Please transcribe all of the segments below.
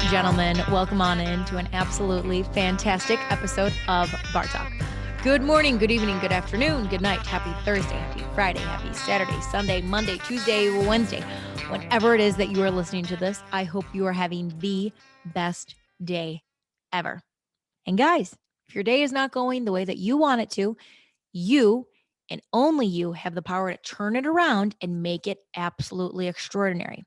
and gentlemen, welcome on in to an absolutely fantastic episode of Bar Talk. Good morning, good evening, good afternoon, good night, happy Thursday, happy Friday, happy Saturday, Sunday, Monday, Tuesday, Wednesday. Whenever it is that you are listening to this, I hope you are having the best day ever. And guys, if your day is not going the way that you want it to, you and only you have the power to turn it around and make it absolutely extraordinary.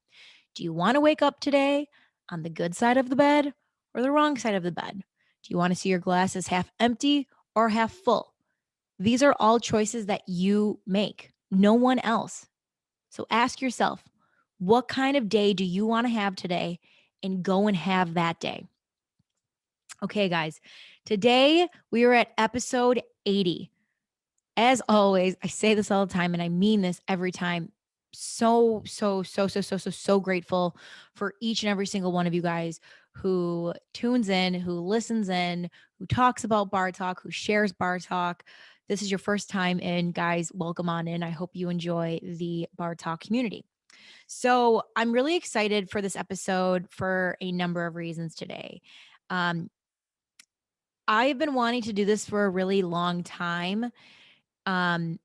Do you want to wake up today on the good side of the bed or the wrong side of the bed? Do you want to see your glass as half empty or half full? These are all choices that you make, no one else. So ask yourself, what kind of day do you want to have today, and go and have that day? Okay, guys, today we are at episode 80. As always, I say this all the time and I mean this every time. So grateful for each and every single one of you guys who tunes in, who listens in, who talks about Bar Talk, who shares Bar Talk. This is your first time in, guys. Welcome on in. I hope you enjoy the Bar Talk community. So, I'm really excited for this episode for a number of reasons today. Um, I've been wanting to do this for a really long time. Um,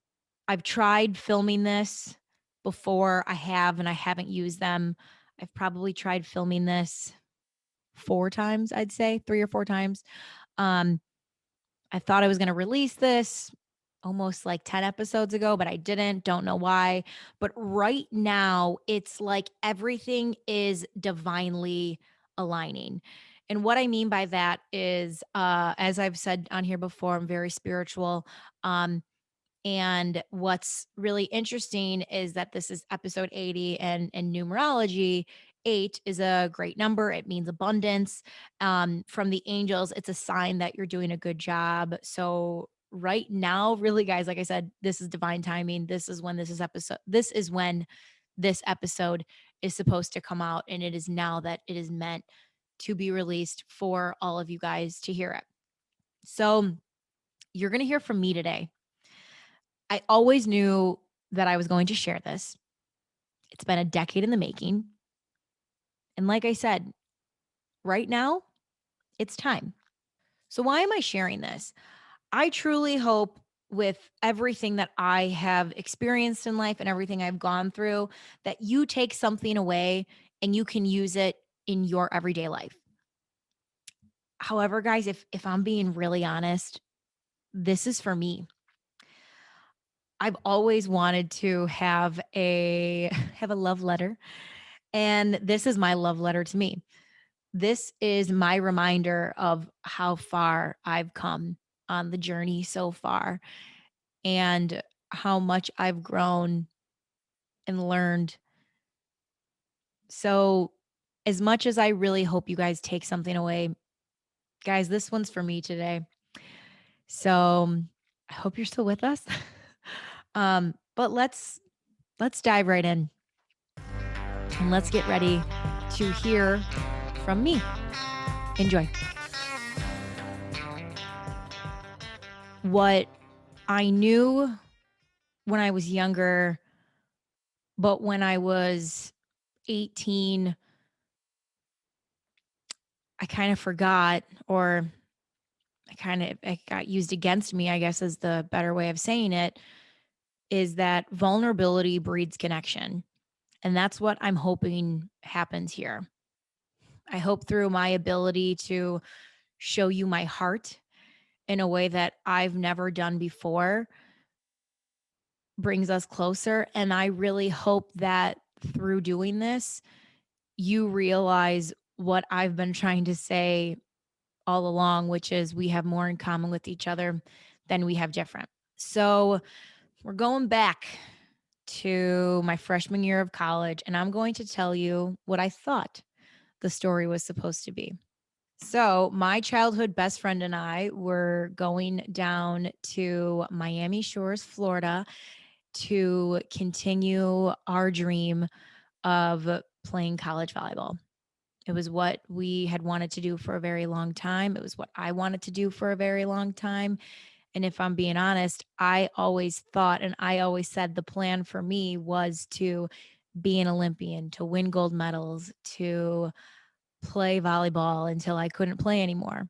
I've tried filming this before. And I haven't used them. I've probably tried filming this 4 times, I'd say 3 or 4 times. Um, I thought I was gonna release this almost like 10 episodes ago, but I didn't. Don't know why. But right now, it's like everything is divinely aligning. And what I mean by that is, as I've said on here before, I'm very spiritual. Um, and what's really interesting is that this is episode 80, and in numerology, 8 is a great number. It means abundance. From the angels, it's a sign that you're doing a good job. So right now, really, guys, like I said, this is divine timing. This is when this episode is supposed to come out. And it is now that it is meant to be released for all of you guys to hear it. So you're going to hear from me today. I always knew that I was going to share this. It's been a decade in the making. And like I said, right now, it's time. So, why am I sharing this? I truly hope with everything that I have experienced in life and everything I've gone through that you take something away and you can use it in your everyday life. However, guys, if I'm being really honest, this is for me. I've always wanted to have a have a love letter, and this is my love letter to me. This is my reminder of how far I've come on the journey so far, and how much I've grown and learned. So, as much as I really hope you guys take something away, guys, this one's for me today. So, I hope you're still with us. But let's dive right in, and let's get ready to hear from me. Enjoy. What I knew when I was younger, but when I was 18, I kind of forgot, or it got used against me, I guess is the better way of saying it, is that vulnerability breeds connection. And that's what I'm hoping happens here. I hope through my ability to show you my heart in a way that I've never done before brings us closer. And I really hope that through doing this, you realize what I've been trying to say all along, which is we have more in common with each other than we have different. So we're going back to my freshman year of college, and I'm going to tell you what I thought the story was supposed to be. So, my childhood best friend and I were going down to Miami Shores, Florida, to continue our dream of playing college volleyball. It was what we had wanted to do for a very long time. It was what I wanted to do for a very long time. And if I'm being honest, I always thought and I always said the plan for me was to be an Olympian, to win gold medals, to play volleyball until I couldn't play anymore.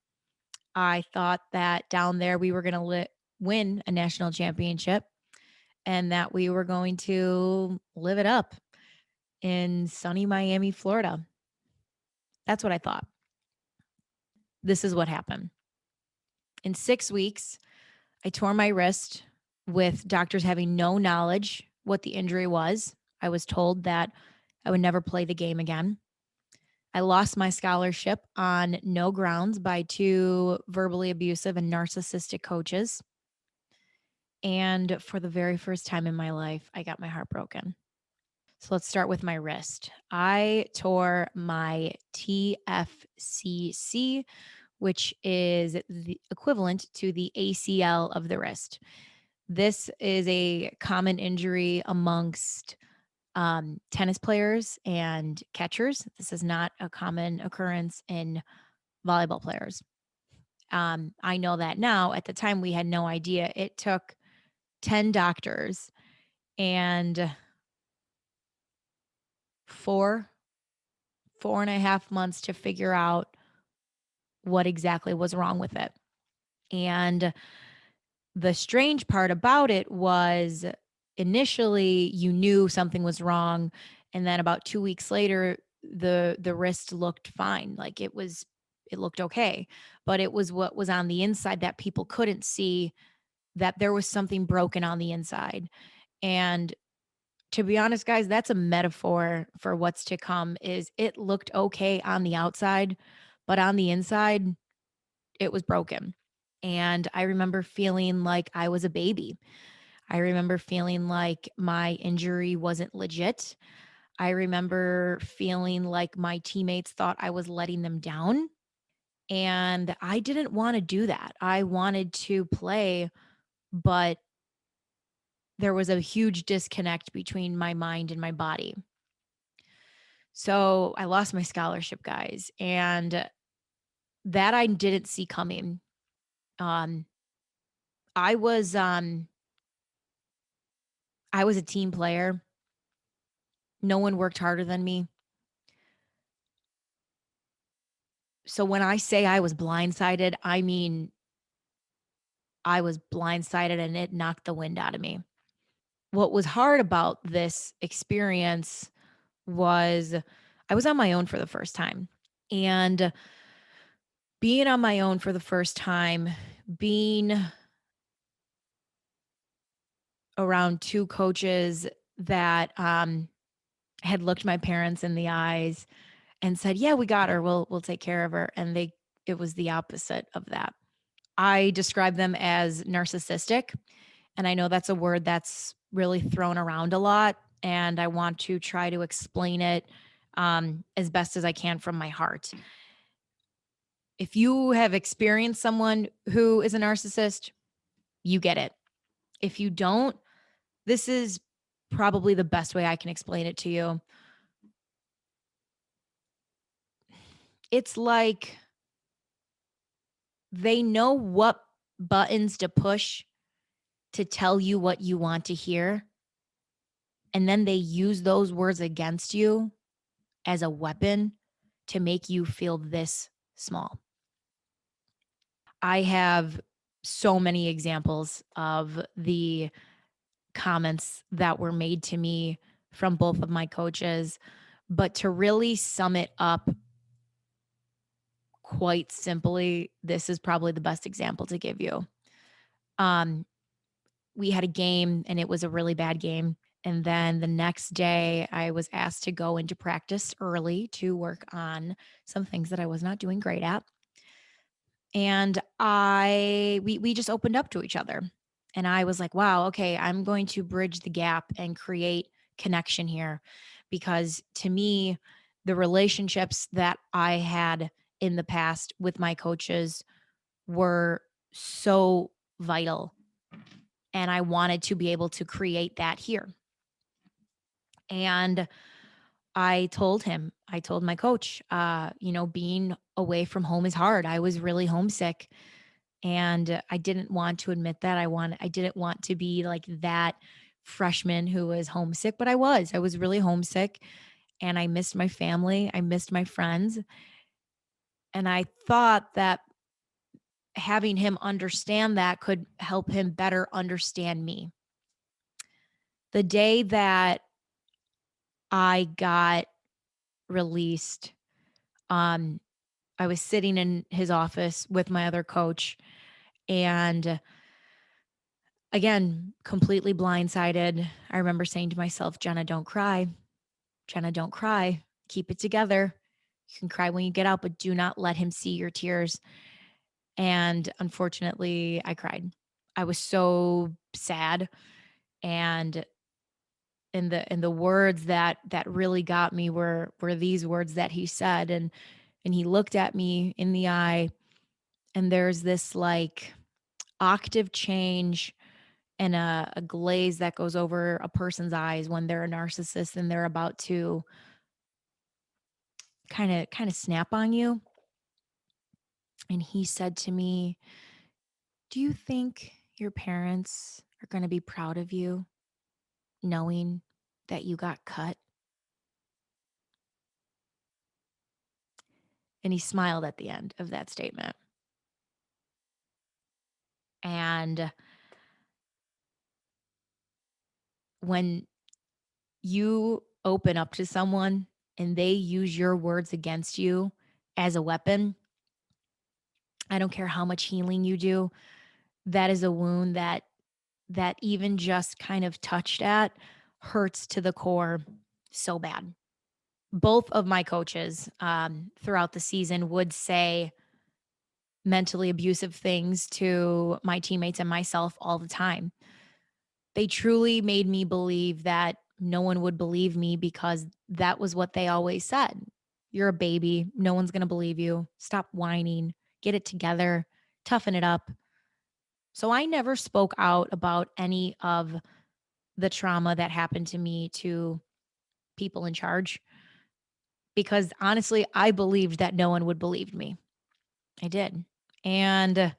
I thought that down there we were going to win a national championship and that we were going to live it up in sunny Miami, Florida. That's what I thought. This is what happened. In 6 weeks, I tore my wrist with doctors having no knowledge what the injury was. I was told that I would never play the game again. I lost my scholarship on no grounds by two verbally abusive and narcissistic coaches. And for the very first time in my life, I got my heart broken. So let's start with my wrist. I tore my TFCC, which is the equivalent to the ACL of the wrist. This is a common injury amongst tennis players and catchers. This is not a common occurrence in volleyball players. I know that now. At the time, we had no idea. It took 10 doctors and 4.5 months to figure out what exactly was wrong with it. And the strange part about it was initially you knew something was wrong, and then about 2 weeks later the wrist looked fine, like it looked okay, but it was what was on the inside that people couldn't see, that there was something broken on the inside. And to be honest, guys, that's a metaphor for what's to come. Is it looked okay on the outside, but on the inside it was broken. And I remember feeling like I was a baby. I remember feeling like my injury wasn't legit. I remember feeling like my teammates thought I was letting them down. And I didn't want to do that. I wanted to play, but there was a huge disconnect between my mind and my body. So I lost my scholarship, guys. And that I didn't see coming. Um, I was um I was a team player. No one worked harder than me. So when I say I was blindsided, I mean I was blindsided and it knocked the wind out of me. What was hard about this experience was I was on my own for the first time. And being on my own for the first time, being around two coaches that had looked my parents in the eyes and said, "Yeah, we got her. We'll take care of her." And it was the opposite of that. I describe them as narcissistic. And I know that's a word that's really thrown around a lot. And I want to try to explain it as best as I can from my heart. If you have experienced someone who is a narcissist, you get it. If you don't, this is probably the best way I can explain it to you. It's like they know what buttons to push to tell you what you want to hear. And then they use those words against you as a weapon to make you feel this small. I have so many examples of the comments that were made to me from both of my coaches. But to really sum it up quite simply, this is probably the best example to give you. Um, we had a game and it was a really bad game. And then the next day, I was asked to go into practice early to work on some things that I was not doing great at. And we just opened up to each other. And I was like, wow, okay, I'm going to bridge the gap and create connection here. Because to me, the relationships that I had in the past with my coaches were so vital. And I wanted to be able to create that here. And I told my coach, being away from home is hard. I was really homesick. And I didn't want to admit that. I didn't want to be like that freshman who was homesick, but I was really homesick and I missed my family. I missed my friends. And I thought that having him understand that could help him better understand me. The day that I got released, um, I was sitting in his office with my other coach, and again, completely blindsided. I remember saying to myself, Jenna, don't cry. Jenna, don't cry. Keep it together. You can cry when you get out, but do not let him see your tears. And unfortunately, I cried. I was so sad. And in the words that really got me were these words that he said. And he looked at me in the eye, and there's this like octave change and a glaze that goes over a person's eyes when they're a narcissist and they're about to kind of snap on you. And he said to me, do you think your parents are going to be proud of you knowing that you got cut? And he smiled at the end of that statement. And when you open up to someone and they use your words against you as a weapon, I don't care how much healing you do, that is a wound that even just kind of touched at hurts to the core so bad. Both of my coaches throughout the season would say mentally abusive things to my teammates and myself all the time. They truly made me believe that no one would believe me because that was what they always said. You're a baby. No one's going to believe you. Stop whining. Get it together. Toughen it up. So I never spoke out about any of the trauma that happened to me to people in charge because honestly, I believed that no one would believe me. I did. And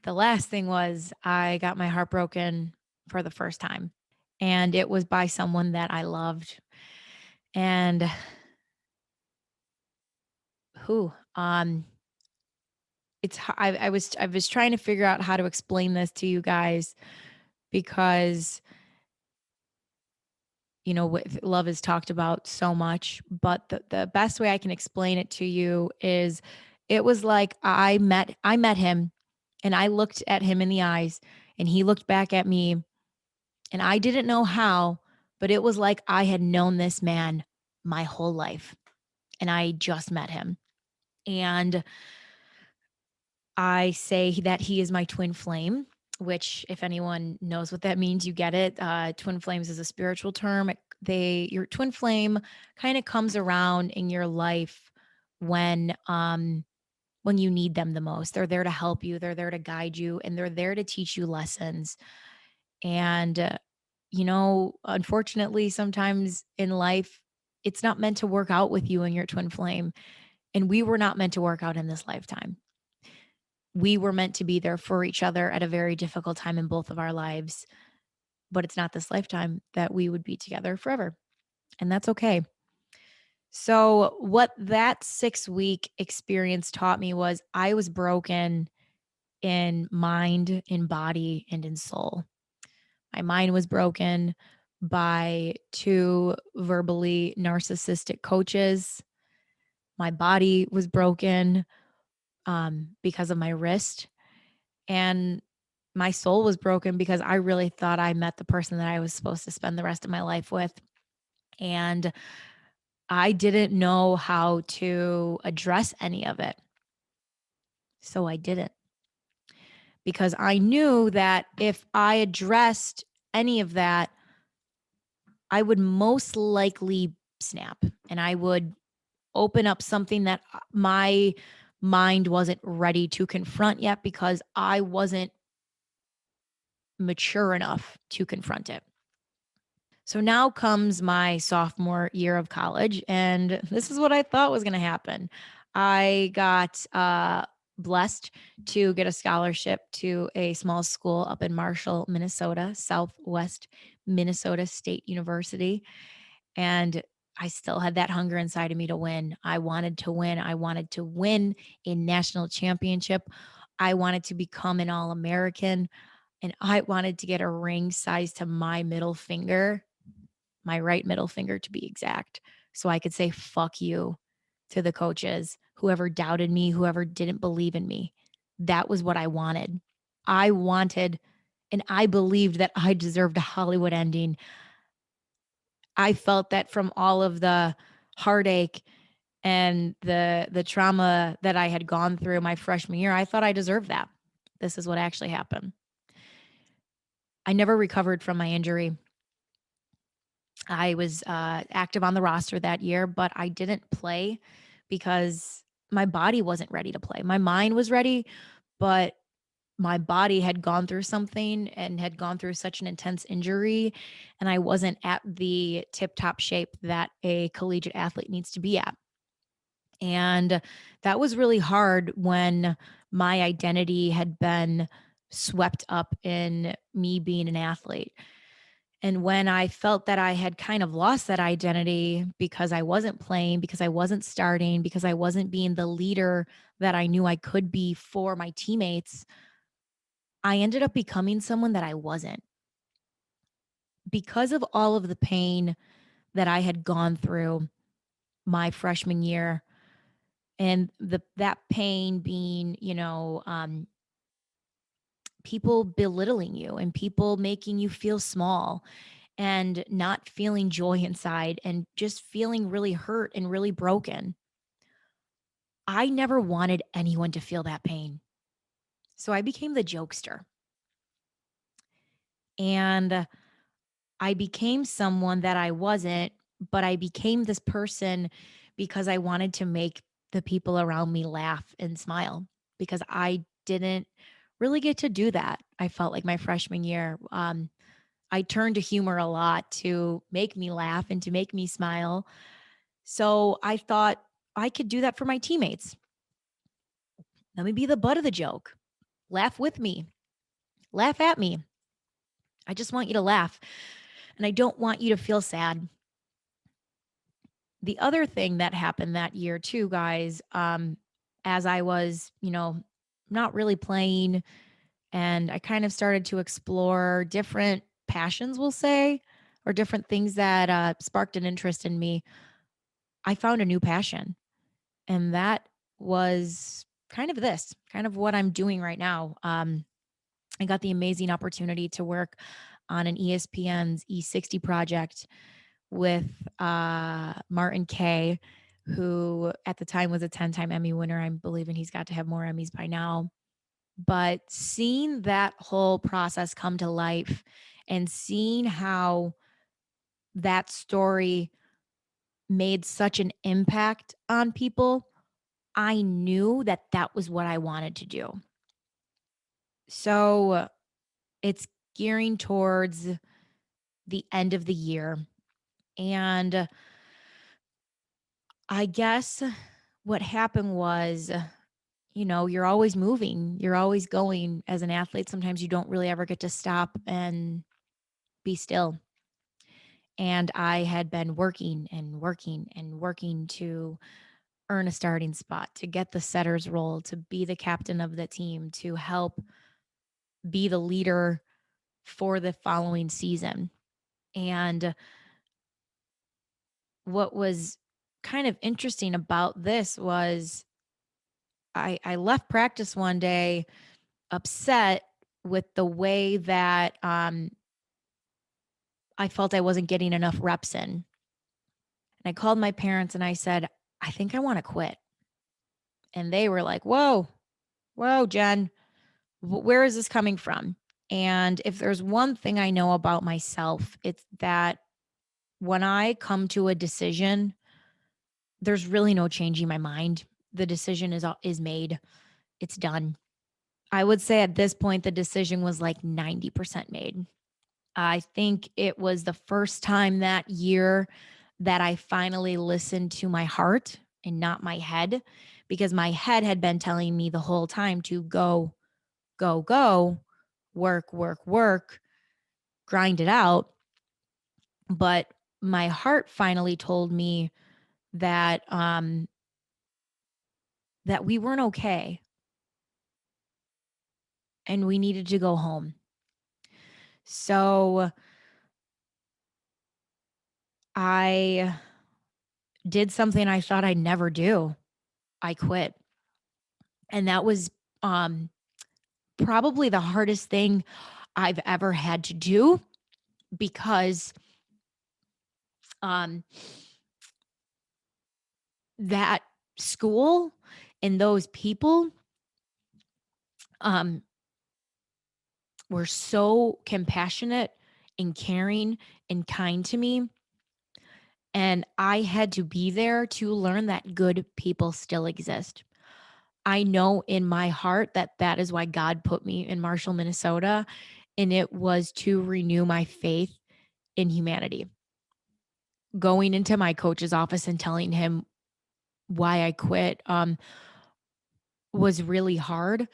the last thing was I got my heart broken for the first time. And it was by someone that I loved. And who I was trying to figure out how to explain this to you guys because love is talked about so much, but the best way I can explain it to you is it was like I met him and I looked at him in the eyes and he looked back at me and I didn't know how, but it was like I had known this man my whole life and I just met him. And I say that he is my twin flame, which, if anyone knows what that means, you get it. Twin flames is a spiritual term. Your twin flame kind of comes around in your life when you need them the most. They're there to help you. They're there to guide you, and they're there to teach you lessons. And unfortunately, sometimes in life, it's not meant to work out with you and your twin flame. And we were not meant to work out in this lifetime. We were meant to be there for each other at a very difficult time in both of our lives, but it's not this lifetime that we would be together forever. And that's okay. So, what that 6-week experience taught me was I was broken in mind, in body, and in soul. My mind was broken by two verbally narcissistic coaches. My body was broken because of my wrist. And my soul was broken because I really thought I met the person that I was supposed to spend the rest of my life with. And I didn't know how to address any of it. So I didn't, because I knew that if I addressed any of that, I would most likely snap and I would open up something that my mind wasn't ready to confront yet because I wasn't mature enough to confront it. So now comes my sophomore year of college, and this is what I thought was going to happen. I got blessed to get a scholarship to a small school up in Marshall, Minnesota, Southwest Minnesota State University. And I still had that hunger inside of me to win. I wanted to win. I wanted to win a national championship. I wanted to become an All American, and I wanted to get a ring size to my middle finger, my right middle finger to be exact, so I could say fuck you to the coaches, whoever doubted me, whoever didn't believe in me. That was what I wanted. I wanted, and I believed that I deserved a Hollywood ending. I felt that from all of the heartache and the trauma that I had gone through my freshman year, I thought I deserved that. This is what actually happened. I never recovered from my injury. I was active on the roster that year, but I didn't play because my body wasn't ready to play. My mind was ready, but my body had gone through something and had gone through such an intense injury, and I wasn't at the tip top shape that a collegiate athlete needs to be at. And that was really hard when my identity had been swept up in me being an athlete. And when I felt that I had kind of lost that identity because I wasn't playing, because I wasn't starting, because I wasn't being the leader that I knew I could be for my teammates, I ended up becoming someone that I wasn't. Because of all of the pain that I had gone through my freshman year, and that pain being, people belittling you and people making you feel small and not feeling joy inside and just feeling really hurt and really broken. I never wanted anyone to feel that pain. So I became the jokester. And I became someone that I wasn't, but I became this person because I wanted to make the people around me laugh and smile because I didn't really get to do that. I felt like my freshman year. I turned to humor a lot to make me laugh and to make me smile. So I thought I could do that for my teammates. Let me be the butt of the joke. Laugh with me, laugh at me. I just want you to laugh. And I don't want you to feel sad. The other thing that happened that year, too, guys, as I was, not really playing and I kind of started to explore different passions, we'll say, or different things that sparked an interest in me, I found a new passion. And that was kind of what I'm doing right now. I got the amazing opportunity to work on an ESPN's E60 project with Martin Kay, who at the time was a 10-time Emmy winner. I'm believing he's got to have more Emmys by now. But seeing that whole process come to life and seeing how that story made such an impact on people, I knew that that was what I wanted to do. So it's gearing towards the end of the year. And I guess what happened was, you're always moving, you're always going as an athlete. Sometimes you don't really ever get to stop and be still. And I had been working and working and working to earn a starting spot, to get the setter's role, to be the captain of the team, to help be the leader for the following season. And what was kind of interesting about this was I left practice one day upset with the way that I felt I wasn't getting enough reps in. And I called my parents and I said, I think I want to quit. And they were like, whoa, whoa, Jen, where is this coming from? And if there's one thing I know about myself, it's that when I come to a decision, there's really no changing my mind. The decision is made. It's done. I would say at this point the decision was like 90% made. I think it was the first time that year that I finally listened to my heart and not my head, because my head had been telling me the whole time to go, go, go, work, work, work, grind it out. But my heart finally told me that that we weren't okay and we needed to go home. So I did something I thought I'd never do. I quit. And that was um probably the hardest thing I've ever had to do because um that school and those people um were so compassionate and caring and kind to me, and I had to be there to learn that good people still exist. I know in my heart that that is why God put me in Marshall, Minnesota, and it was to renew my faith in humanity. Going into my coach's office and telling him why I quit was really hard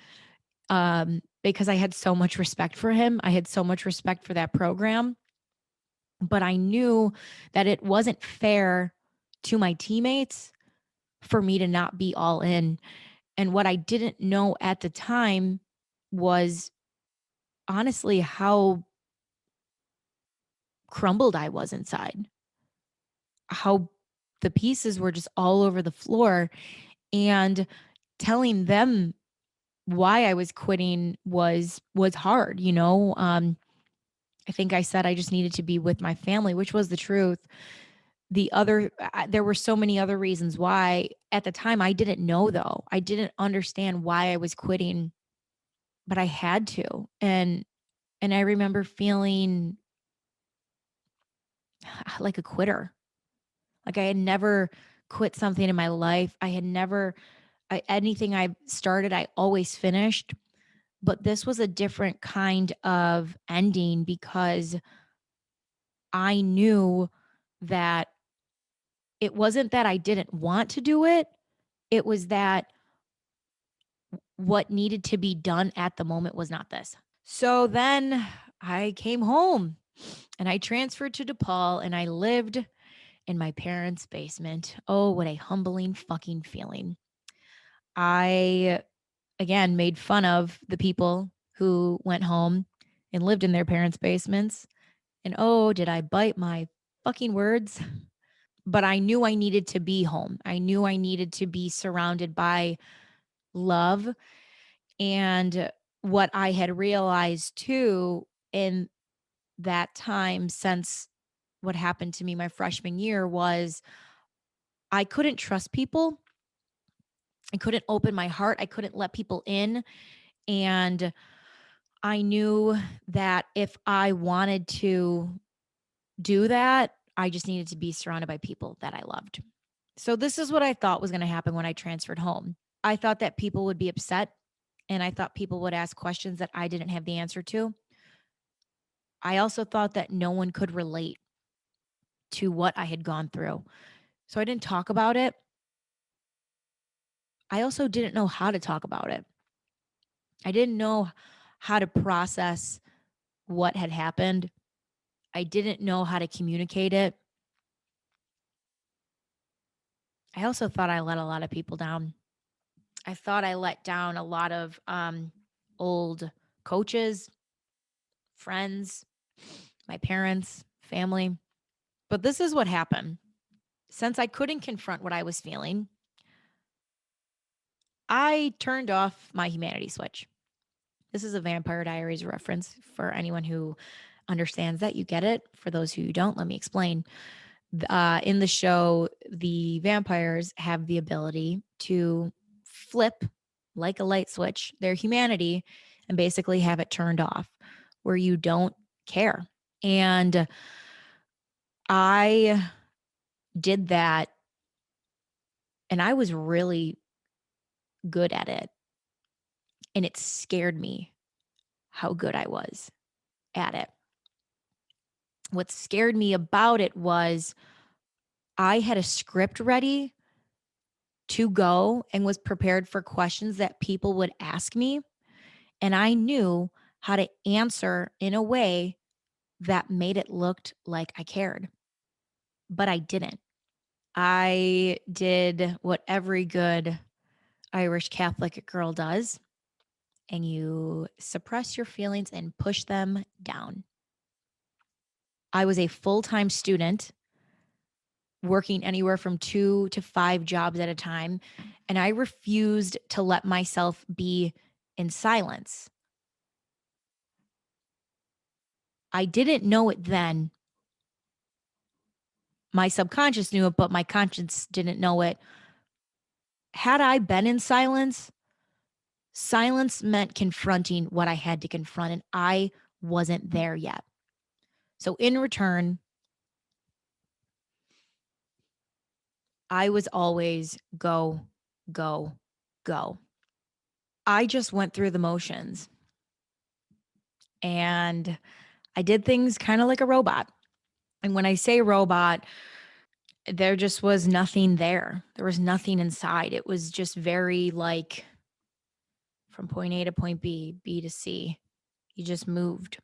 because I had so much respect for him. I had so much respect for that program, but I knew that it wasn't fair to my teammates for me to not be all in. And what I didn't know at the time was honestly how crumbled I was inside, how the pieces were just all over the floor. And telling them why I was quitting was hard, you know. I think I said I just needed to be with my family, which was the truth. The other there were so many other reasons why. At the time I didn't know, though. I didn't understand why I was quitting, but I had to. And I remember feeling like a quitter. Like I had never quit something in my life. I had never anything I started, I always finished. But this was a different kind of ending because I knew that it wasn't that I didn't want to do it. It was that what needed to be done at the moment was not this. So then I came home and I transferred to DePaul and I lived in my parents' basement. Oh, what a humbling fucking feeling. I, again, made fun of the people who went home and lived in their parents' basements. And oh, did I bite my fucking words? But I knew I needed to be home. I knew I needed to be surrounded by love. And what I had realized too in that time since what happened to me my freshman year was I couldn't trust people. I couldn't open my heart. I couldn't let people in. And I knew that if I wanted to do that, I just needed to be surrounded by people that I loved. So, this is what I thought was going to happen when I transferred home. I thought that people would be upset and I thought people would ask questions that I didn't have the answer to. I also thought that no one could relate to what I had gone through. So, I didn't talk about it. I also didn't know how to talk about it. I didn't know how to process what had happened. I didn't know how to communicate it. I also thought I let a lot of people down. I thought I let down a lot of old coaches, friends, my parents, family. But this is what happened. Since I couldn't confront what I was feeling, I turned off my humanity switch. This is a Vampire Diaries reference for anyone who understands that. You get it. For those who don't, let me explain. In the show, the vampires have the ability to flip like a light switch their humanity and basically have it turned off where you don't care. And I did that and I was really good at it. And it scared me how good I was at it. What scared me about it was I had a script ready to go and was prepared for questions that people would ask me. And I knew how to answer in a way that made it looked like I cared. but I didn't. I did what every good Irish Catholic girl does, and you suppress your feelings and push them down. I was a full time student working anywhere from 2 to 5 jobs at a time, and I refused to let myself be in silence. I didn't know it then. My subconscious knew it, but my conscience didn't know it. Had I been in silence, silence meant confronting what I had to confront, and I wasn't there yet. So, in return, I was always go, go, go. I just went through the motions and I did things kind of like a robot. And when I say robot, there just was nothing there. There was nothing inside. It was just very like from point A to point B, B to C. You just moved.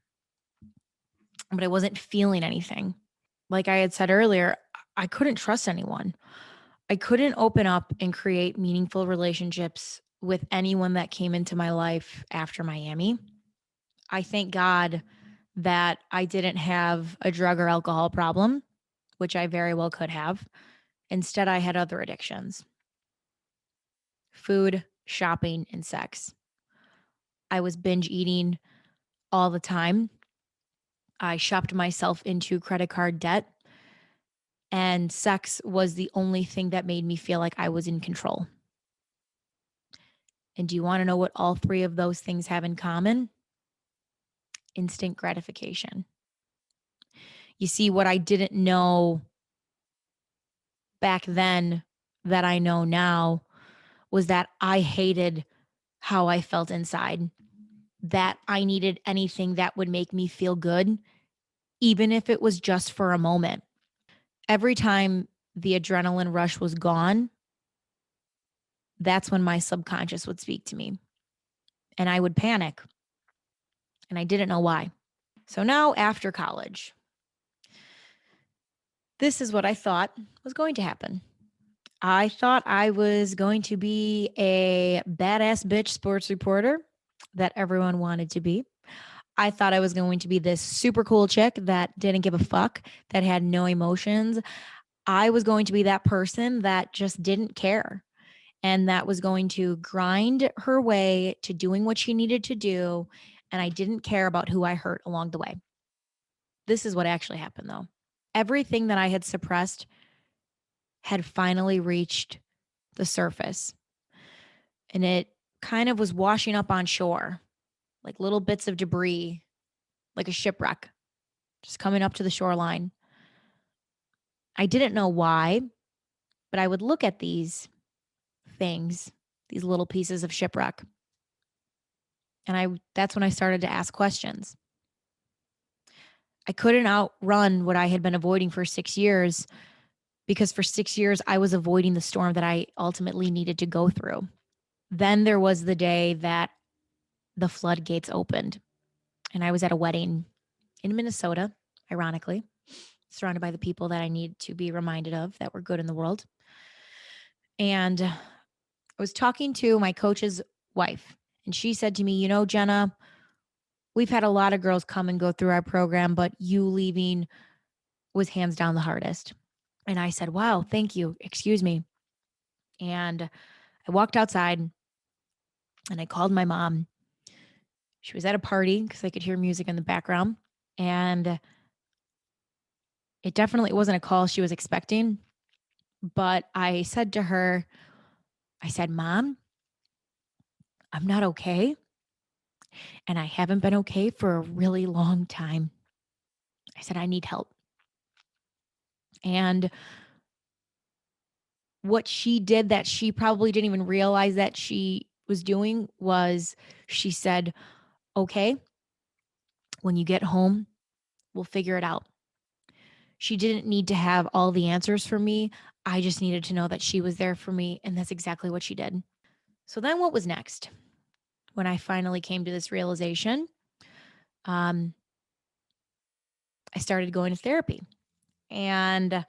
But I wasn't feeling anything. Like I had said earlier, I couldn't trust anyone. I couldn't open up and create meaningful relationships with anyone that came into my life after Miami. I thank God that I didn't have a drug or alcohol problem, which I very well could have. Instead, I had other addictions: food, shopping, and sex. I was binge eating all the time. I shopped myself into credit card debt, and sex was the only thing that made me feel like I was in control. And do you want to know what all three of those things have in common? Instant gratification. You see, what I didn't know back then that I know now was that I hated how I felt inside, that I needed anything that would make me feel good, even if it was just for a moment. Every time the adrenaline rush was gone, that's when my subconscious would speak to me and I would panic and I didn't know why. So now, after college, this is what I thought was going to happen. I thought I was going to be a badass bitch sports reporter that everyone wanted to be. I thought I was going to be this super cool chick that didn't give a fuck, that had no emotions. I was going to be that person that just didn't care and that was going to grind her way to doing what she needed to do. And I didn't care about who I hurt along the way. This is what actually happened, though. Everything that I had suppressed had finally reached the surface, and it kind of was washing up on shore, like little bits of debris, like a shipwreck, just coming up to the shoreline. I didn't know why, but I would look at these things, these little pieces of shipwreck, and that's when I started to ask questions. I couldn't outrun what I had been avoiding for 6 years, because for 6 years I was avoiding the storm that I ultimately needed to go through. Then there was the day that the floodgates opened, and I was at a wedding in Minnesota, ironically, surrounded by the people that I need to be reminded of that were good in the world. And I was talking to my coach's wife, and she said to me, "You know, Jenna, we've had a lot of girls come and go through our program, but you leaving was hands down the hardest." And I said, "Wow, thank you. Excuse me." And I walked outside and I called my mom. She was at a party because I could hear music in the background. And it definitely wasn't a call she was expecting. But I said to her, I said, "Mom, I'm not okay. And I haven't been okay for a really long time." I said, "I need help." And what she did that she probably didn't even realize that she was doing was she said, "Okay, when you get home, we'll figure it out." She didn't need to have all the answers for me. I just needed to know that she was there for me. And that's exactly what she did. So then what was next? When I finally came to this realization, um, I started going to therapy. And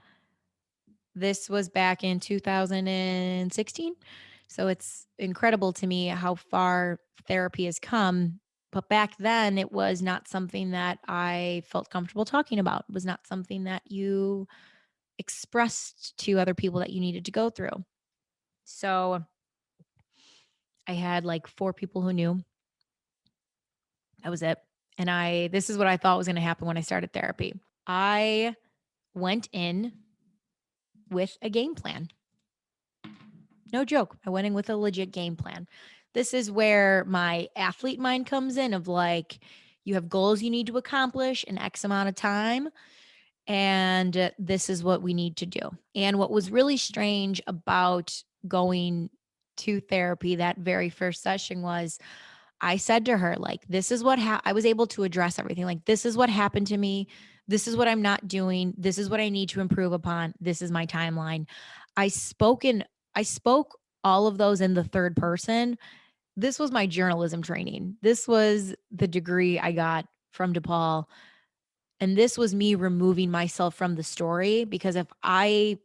This was back in 2016. So it's incredible to me how far therapy has come. But back then, it was not something that I felt comfortable talking about. It was not something that you expressed to other people that you needed to go through. So I had like 4 people who knew. That was it. And this is what I thought was going to happen when I started therapy. I went in with a game plan. No joke. I went in with a legit game plan. This is where my athlete mind comes in of like, you have goals you need to accomplish in X amount of time. And this is what we need to do. And what was really strange about going to therapy that very first session was I said to her, like, this is what I was able to address everything. Like, this is what happened to me. This is what I'm not doing. This is what I need to improve upon. This is my timeline. I spoke in, I spoke all of those in the third person. This was my journalism training. This was the degree I got from DePaul. And this was me removing myself from the story because if I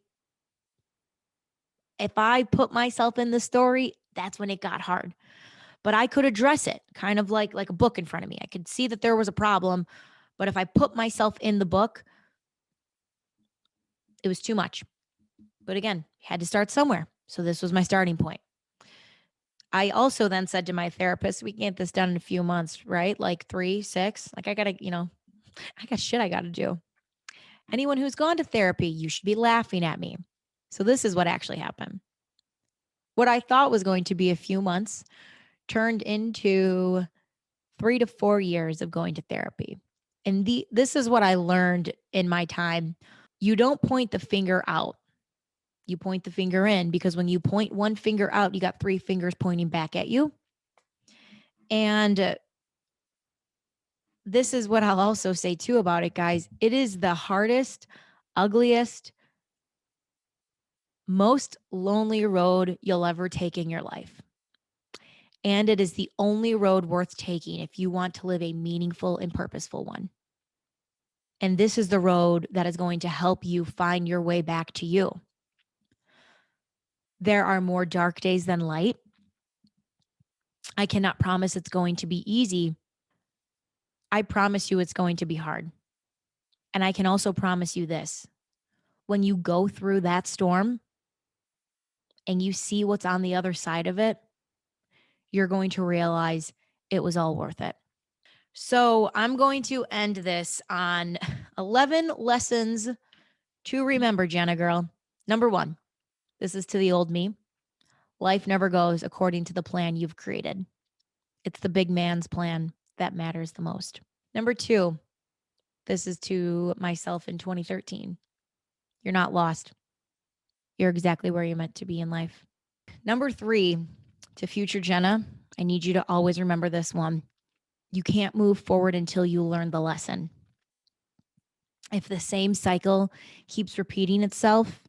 put myself in the story, that's when it got hard. But I could address it kind of like a book in front of me. I could see that there was a problem, but if I put myself in the book, it was too much. But again, had to start somewhere. So this was my starting point. I also then said to my therapist, we can get this done in a few months, right? Like 3, 6. Like I gotta, I got shit I gotta do. Anyone who's gone to therapy, you should be laughing at me. So this is what actually happened. What I thought was going to be a few months turned into 3 to 4 years of going to therapy. And this is what I learned in my time. You don't point the finger out. You point the finger in because when you point one finger out, you got 3 fingers pointing back at you. And this is what I'll also say too about it, guys. It is the hardest, ugliest, most lonely road you'll ever take in your life. And it is the only road worth taking if you want to live a meaningful and purposeful one. And this is the road that is going to help you find your way back to you. There are more dark days than light. I cannot promise it's going to be easy. I promise you it's going to be hard. And I can also promise you this. When you go through that storm and you see what's on the other side of it, you're going to realize it was all worth it. So I'm going to end this on 11 lessons to remember, Jenna girl. Number 1, this is to the old me. Life never goes according to the plan you've created. It's the big man's plan that matters the most. Number 2, this is to myself in 2013. You're not lost. You're exactly where you're meant to be in life. Number 3, to future Jenna, I need you to always remember this one. You can't move forward until you learn the lesson. If the same cycle keeps repeating itself,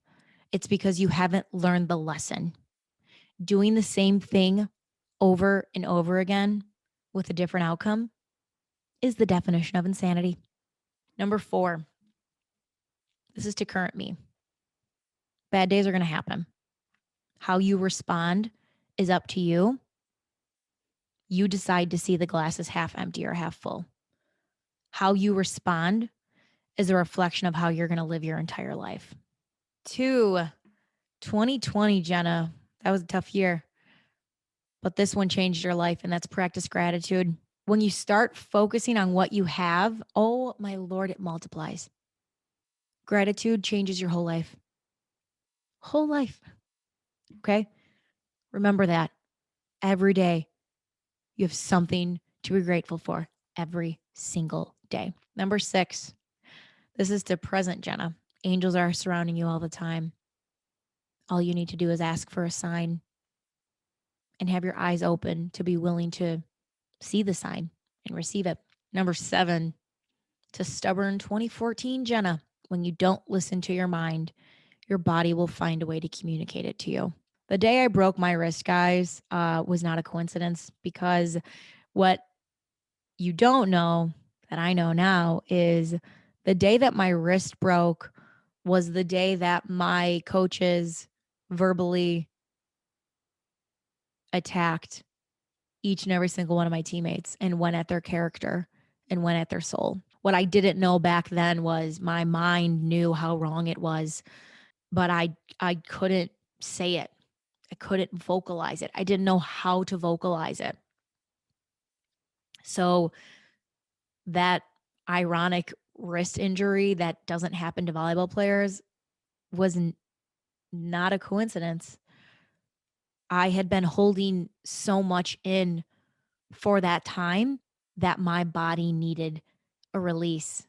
it's because you haven't learned the lesson. Doing the same thing over and over again with a different outcome is the definition of insanity. Number 4, this is to current me. Bad days are going to happen. How you respond is up to you. You decide to see the glass as half empty or half full. How you respond is a reflection of how you're going to live your entire life. 2, 2020, Jenna, that was a tough year, but this one changed your life, and that's practice gratitude. When you start focusing on what you have, oh my Lord, it multiplies. Gratitude changes your whole life. Whole life. Okay? Remember that every day you have something to be grateful for every single day. Number 6, this is to present Jenna. Angels are surrounding you all the time. All you need to do is ask for a sign and have your eyes open to be willing to see the sign and receive it. Number 7, to stubborn 2014 Jenna. When you don't listen to your mind, your body will find a way to communicate it to you. The day I broke my wrist, guys, was not a coincidence because what you don't know that I know now is the day that my wrist broke was the day that my coaches verbally attacked each and every single one of my teammates and went at their character and went at their soul. What I didn't know back then was my mind knew how wrong it was, but I couldn't say it. I couldn't vocalize it. I didn't know how to vocalize it. So that ironic wrist injury that doesn't happen to volleyball players was not a coincidence. I had been holding so much in for that time that my body needed a release.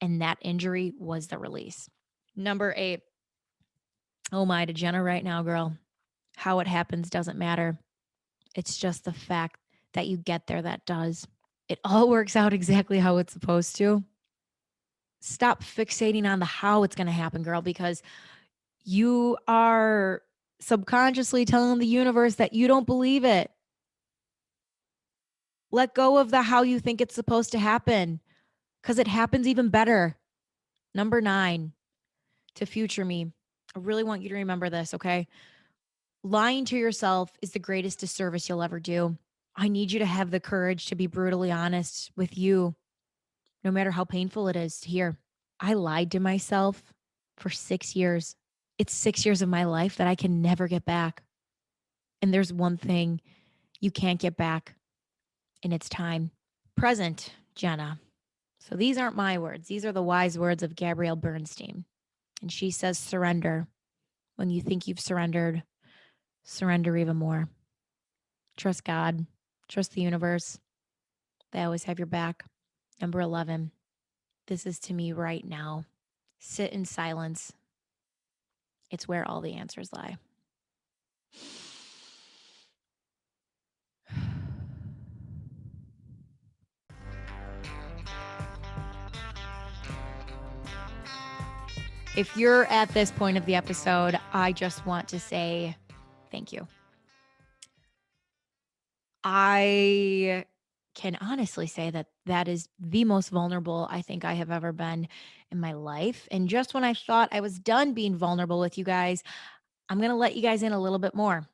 And that injury was the release. Number 8. Oh my, to Jenna right now, girl. How it happens doesn't matter. It's just the fact that you get there that does. It all works out exactly how it's supposed to. Stop fixating on the how it's going to happen, girl, because you are subconsciously telling the universe that you don't believe it. Let go of the how you think it's supposed to happen because it happens even better. Number 9, to future me. I really want you to remember this, okay? Lying to yourself is the greatest disservice you'll ever do. I need you to have the courage to be brutally honest with you, no matter how painful it is to hear. I lied to myself for 6 years. It's 6 years of my life that I can never get back. And there's one thing you can't get back, and it's time. Present, Jenna. So these aren't my words. These are the wise words of Gabrielle Bernstein. And she says, surrender. When you think you've surrendered, surrender even more. Trust God. Trust the universe. They always have your back. Number 11. This is to me right now. Sit in silence. It's where all the answers lie. If you're at this point of the episode, I just want to say thank you. I can honestly say that that is the most vulnerable I think I have ever been in my life. And just when I thought I was done being vulnerable with you guys, I'm going to let you guys in a little bit more.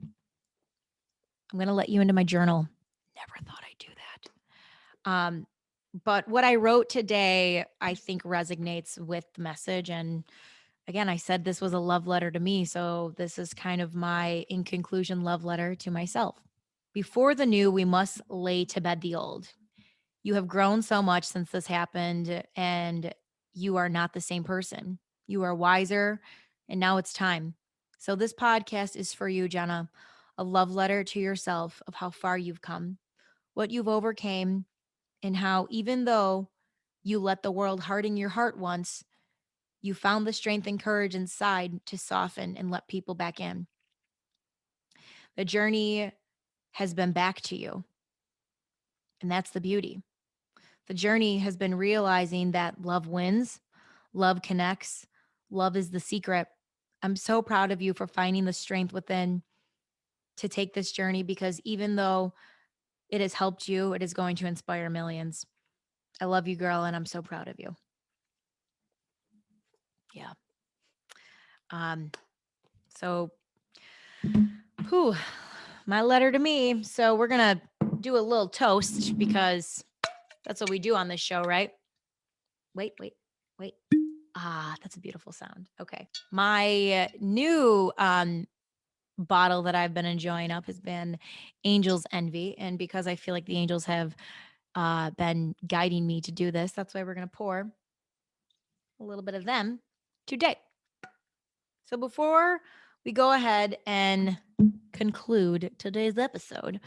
I'm going to let you into my journal. Never thought I'd do that. But what I wrote today, I think resonates with the message. And again, I said this was a love letter to me. So this is kind of my, in conclusion, love letter to myself. Before the new, we must lay to bed the old. You have grown so much since this happened, and you are not the same person. You are wiser, and now it's time. So this podcast is for you, Jenna, a love letter to yourself of how far you've come, what you've overcame, and how even though you let the world harden your heart once, you found the strength and courage inside to soften and let people back in. The journey has been back to you, and that's the beauty. The journey has been realizing that love wins, love connects, love is the secret. I'm so proud of you for finding the strength within to take this journey because even though it has helped you, it is going to inspire millions. I love you, girl, and I'm so proud of you. Yeah. So, whew, my letter to me. So we're gonna do a little toast because that's what we do on this show, right? Wait. Ah, that's a beautiful sound. Okay. My new bottle that I've been enjoying up has been Angel's Envy. And because I feel like the angels have been guiding me to do this, that's why we're going to pour a little bit of them today. So before we go ahead and conclude today's episode,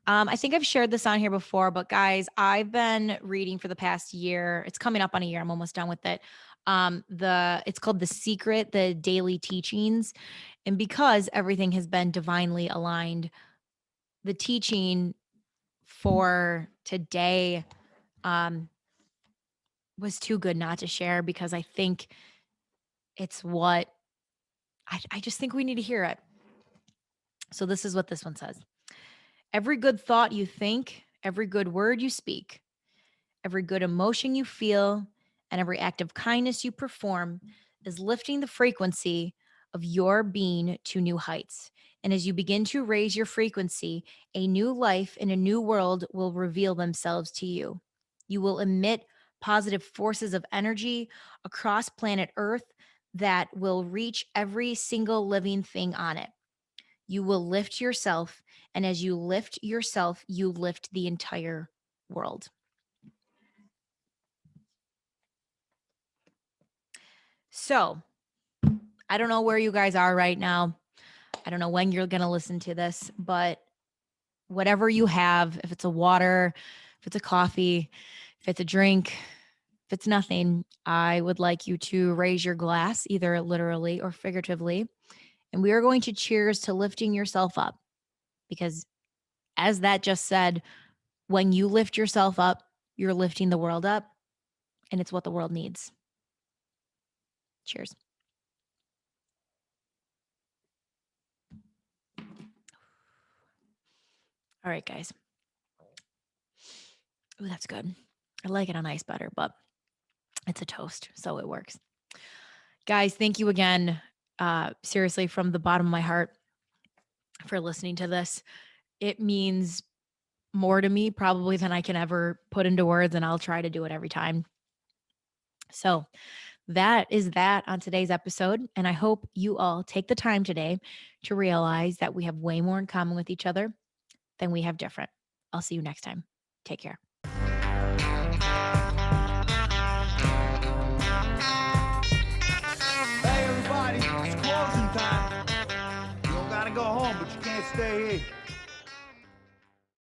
I think I've shared this on here before, but guys, I've been reading for the past year. It's coming up on a year. I'm almost done with it. It's called The Secret, the Daily Teachings. And because everything has been divinely aligned, the teaching for today was too good not to share because I think it's what I just think we need to hear it. So this is what this one says. Every good thought you think, every good word you speak, every good emotion you feel, and every act of kindness you perform is lifting the frequency of your being to new heights. And as you begin to raise your frequency, a new life and a new world will reveal themselves to you. You will emit positive forces of energy across planet Earth that will reach every single living thing on it. You will lift yourself. And as you lift yourself, you lift the entire world. So, I don't know where you guys are right now. I don't know when you're going to listen to this, but whatever you have, if it's a water, if it's a coffee, if it's a drink, if it's nothing, I would like you to raise your glass, either literally or figuratively. And we are going to cheers to lifting yourself up. Because as that just said, when you lift yourself up, you're lifting the world up, and it's what the world needs. Cheers. All right, guys. Ooh, that's good. I like it on ice better, but it's a toast, so it works. Guys, thank you again, seriously, from the bottom of my heart for listening to this. It means more to me probably than I can ever put into words, and I'll try to do it every time. So that is that on today's episode. And I hope you all take the time today to realize that we have way more in common with each other than we have different. I'll see you next time. Take care. Hey everybody, it's closing time. You don't gotta go home, but you can't stay here.